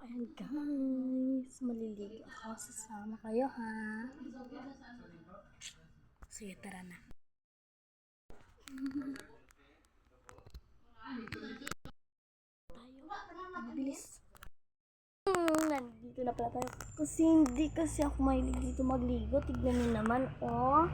Ayan guys, maliligo ako. Sasama kayo ha. Sige, tara na. Tayo. Bilis. Nandito na pala tayo. Kasi ako mahilig dito magligo. Tignan niyo naman, oh.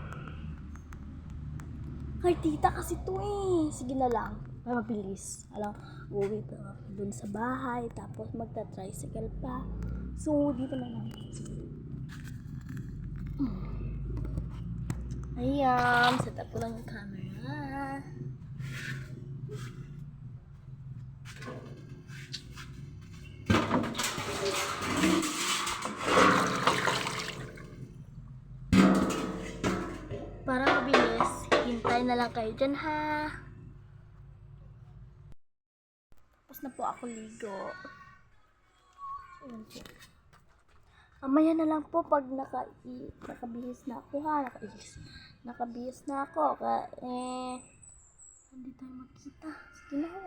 Kay tita kasi to eh. Sige na lang. Ay, mabilis. Alam, uwi pa ako dun sa bahay. Tapos magta-tricycle pa. So, dito na lang. Ayan. Set up ko lang yung camera. Para mabilis. Hintay na lang kayo dyan ha. Tapos na po ako ligo. Ayan po. Mamaya na lang po pag nakabihis na ako ha. Nakabihis na ako. Hindi tayo magkita. Sige na ho.